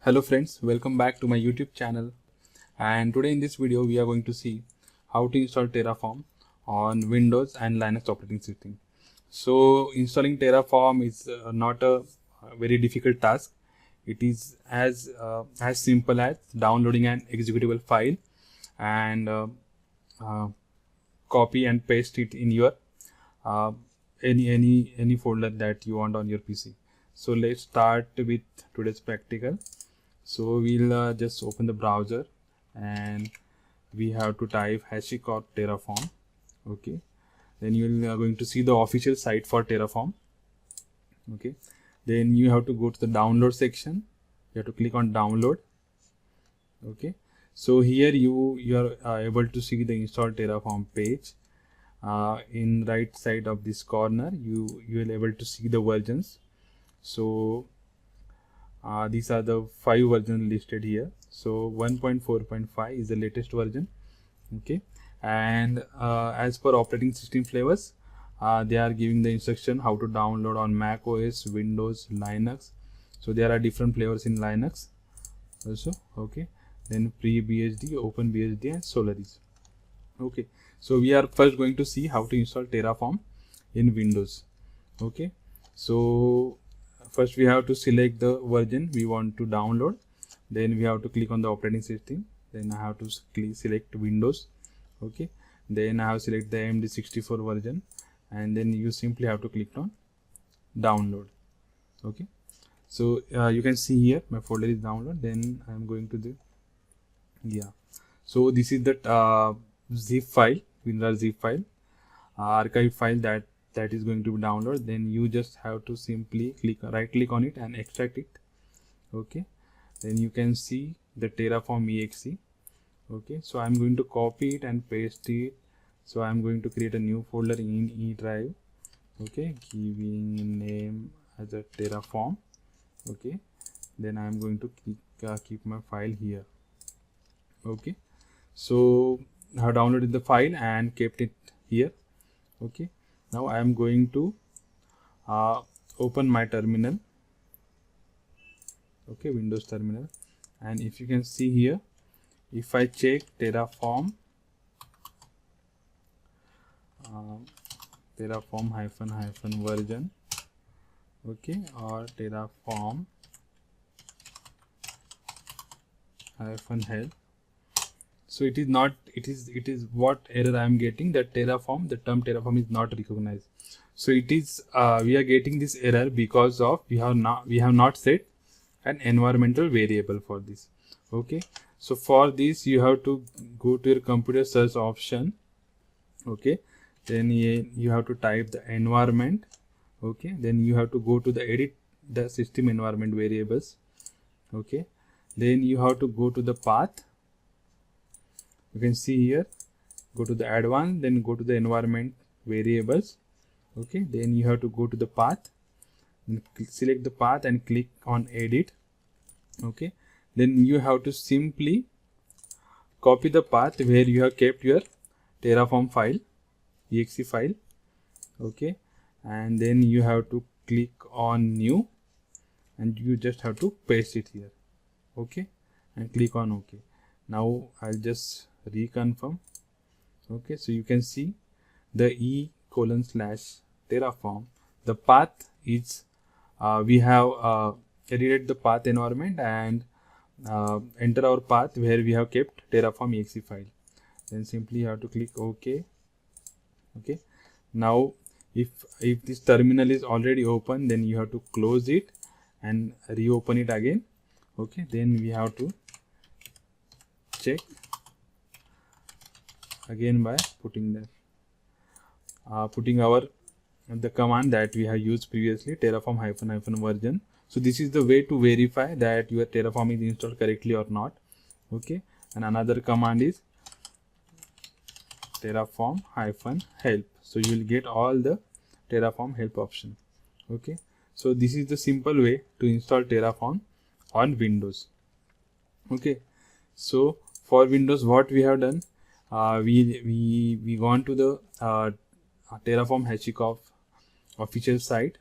Hello friends, welcome back to my YouTube channel, and today in this video we are going to see how to install Terraform on Windows and Linux operating system. So installing Terraform is not a very difficult task. It is as simple as downloading an executable file and uh, copy and paste it in your uh, any folder that you want on your PC. So let's start with today's practical. So we'll just open the browser and we have to type HashiCorp Terraform. Okay, then you are going to see the official site for Terraform. Okay, then you have to go to the download section. You have to click on download. Okay, so here you are able to see the install Terraform page. In right side of this corner you will able to see the versions. So these are the 5 versions listed here. So 1.4.5 is the latest version. Okay, and as per operating system flavors, they are giving the instruction how to download on Mac OS, Windows, Linux. So there are different flavors in Linux also. Okay, then FreeBSD, OpenBSD and Solaris. Okay, so we are first going to see how to install Terraform in Windows. Okay, so first we have to select the version we want to download. Then we have to click on the operating system. Then I have to select Windows. Okay, then I have select the AMD64 version, and then you simply have to click on download. Okay, so you can see here my folder is download. Then I am going to the so this is the zip file, WinRAR zip file, archive file that is going to be downloaded. Then you just have to simply right click on it and extract it. Okay, then you can see the Terraform exe. Okay, so I'm going to copy it and paste it. So I'm going to create a new folder in E drive. Okay, giving name as a Terraform. Okay, then I'm going to keep my file here. Okay, so I have downloaded the file and kept it here. Okay, now I am going to open my terminal. Okay, Windows terminal, and if you can see here, if I check Terraform Terraform hyphen version, okay, or Terraform hyphen help. So it is not, it is what error I am getting, that Terraform, the term Terraform is not recognized. So it is we are getting this error because of we have not set an environmental variable for this. Okay, so for this you have to go to your computer search option. Okay, then you have to type the environment. Okay, then you have to go to the edit the system environment variables. Okay, then you have to go to the path. You can see here, go to the advanced, then go to the environment variables. Okay, then you have to go to the path, select the path and click on edit. Okay, then you have to simply copy the path where you have kept your Terraform file, exe file. Okay, and then you have to click on new and you just have to paste it here. Okay, and click on OK. Now I'll just reconfirm. Okay, so you can see the E:/Terraform, the path is we have edited the path environment and enter our path where we have kept Terraform exe file. Then simply you have to click OK. Okay, now if this terminal is already open, then you have to close it and reopen it again. Okay, then we have to check again by putting the command that we have used previously, Terraform hyphen version. So this is the way to verify that your Terraform is installed correctly or not. Okay, and another command is Terraform hyphen help. So you will get all the Terraform help option. Okay, so this is the simple way to install Terraform on Windows. Okay, so for Windows, what we have done, we gone to the Terraform HashiCorp official site.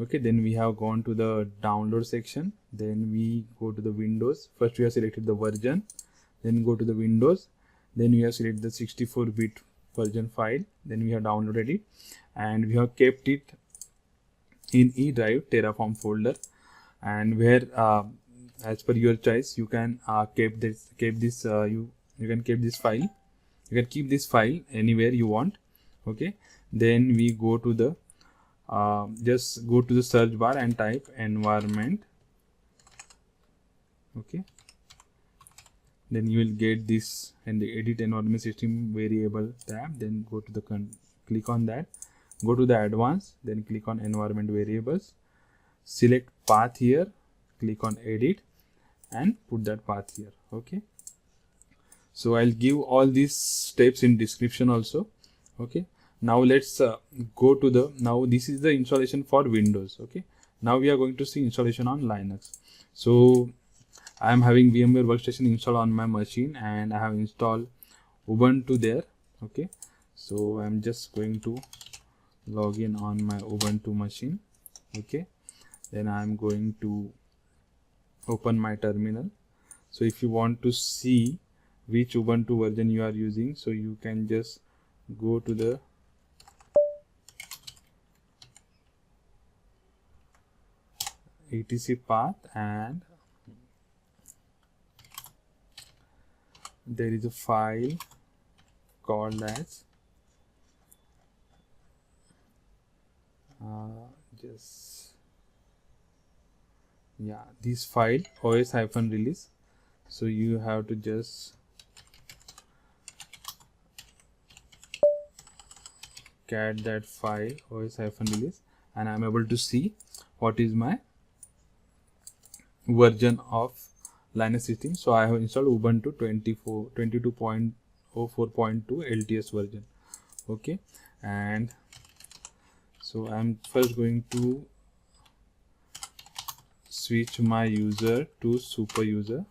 Okay, then we have gone to the download section, then we go to the Windows. First we have selected the version, then go to the Windows, then we have selected the 64-bit version file, then we have downloaded it and we have kept it in E drive Terraform folder, and where as per your choice you can keep this you can keep this file, you can keep this file anywhere you want. Okay, then we go to the just go to the search bar and type environment. Okay, then you will get this and the edit environment system variable tab, then go to the click on that, go to the advanced, then click on environment variables, select path here, click on edit and put that path here. Okay, so I'll give all these steps in description also. Okay, now let's go to the, now this is the installation for Windows. Okay, now we are going to see installation on Linux. So I am having VMware Workstation installed on my machine and I have installed Ubuntu there. Okay, so I'm just going to log in on my Ubuntu machine. Okay, then I'm going to open my terminal. So if you want to see which Ubuntu version you are using, so you can just go to the etc path and there is a file called as this file os-release. So you have to just cat that file os-release and I'm able to see what is my version of Linux system. So I have installed Ubuntu 22.04.2 LTS version. Okay, and so I'm first going to switch my user to super user.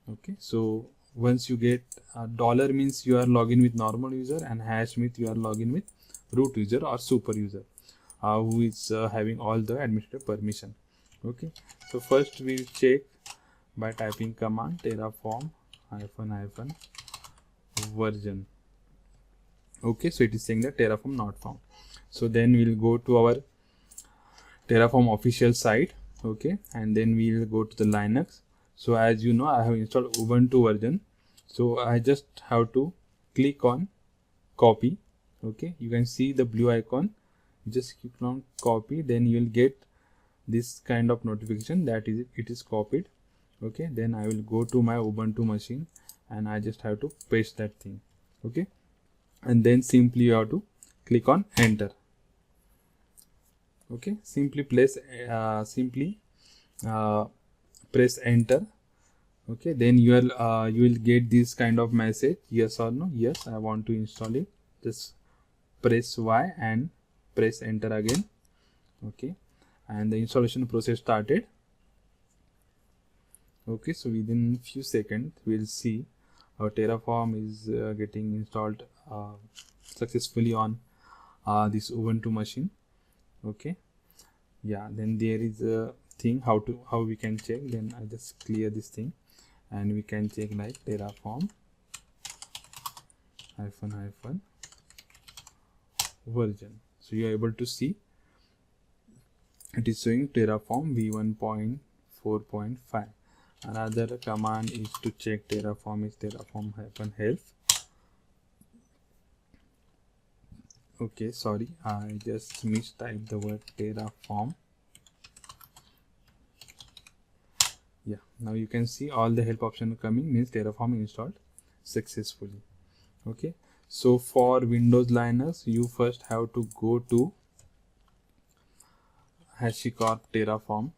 Okay, so once you get dollar means you are login with normal user and hash means you are login with root user or super user who is having all the administrative permission. Okay, so first we'll check by typing command terraform -version. Okay, so it is saying that Terraform not found. So then we'll go to our Terraform official site. Okay, and then we'll go to the Linux. So as you know, I have installed Ubuntu version, so I just have to click on copy. Okay, you can see the blue icon, just click on copy, then you will get this kind of notification that it is copied. Okay, then I will go to my Ubuntu machine and I just have to paste that thing. Okay, and then simply you have to click on enter. Okay, simply press enter. Okay, then you will get this kind of message, yes or no. Yes, I want to install it. Just press Y and press enter again. Okay, and the installation process started. Okay, so within few seconds we'll see our Terraform is getting installed successfully on this Ubuntu machine. Okay, yeah, then there is a thing how we can check. Then I just clear this thing and we can check like Terraform -version. So you are able to see it is showing Terraform v1.4.5. Another command is to check Terraform is terraform-health. Okay, sorry, I just mistyped the word Terraform. Yeah, now you can see all the help option coming, means Terraform installed successfully. Okay, so for Windows Linux, you first have to go to HashiCorp Terraform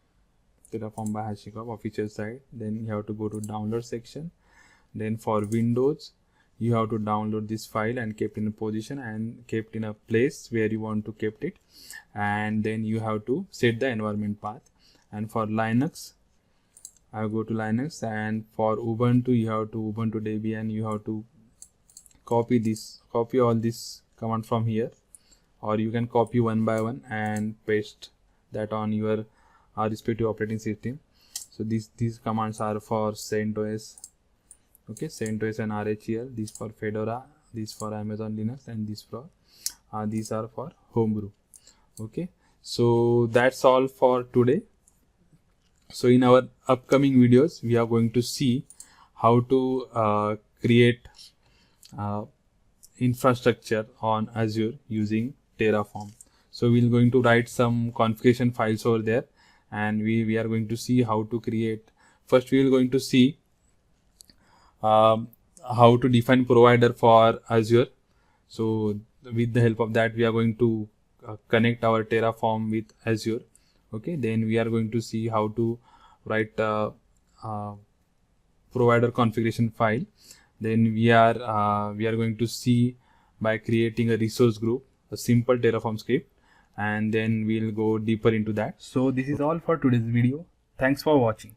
by HashiCorp official site. Then you have to go to download section. Then for Windows, you have to download this file and kept in a position and kept in a place where you want to kept it, and then you have to set the environment path. And for Linux, I go to Linux, and for Ubuntu you have to Ubuntu Debian, you have to copy all this command from here. or you can copy one by one and paste that on your respective operating system. So these commands are for CentOS, okay, CentOS and RHEL. These for Fedora, these for Amazon Linux, and these are for Homebrew. Okay, so that's all for today. So in our upcoming videos, we are going to see how to create infrastructure on Azure using Terraform. So we're going to write some configuration files over there, and we are going to see how to create. First, we are going to see how to define provider for Azure. So with the help of that, we are going to connect our Terraform with Azure. Okay, then we are going to see how to write a provider configuration file. Then we are going to see by creating a resource group, a simple Terraform script, and then we'll go deeper into that. So this is all for today's video. Thanks for watching.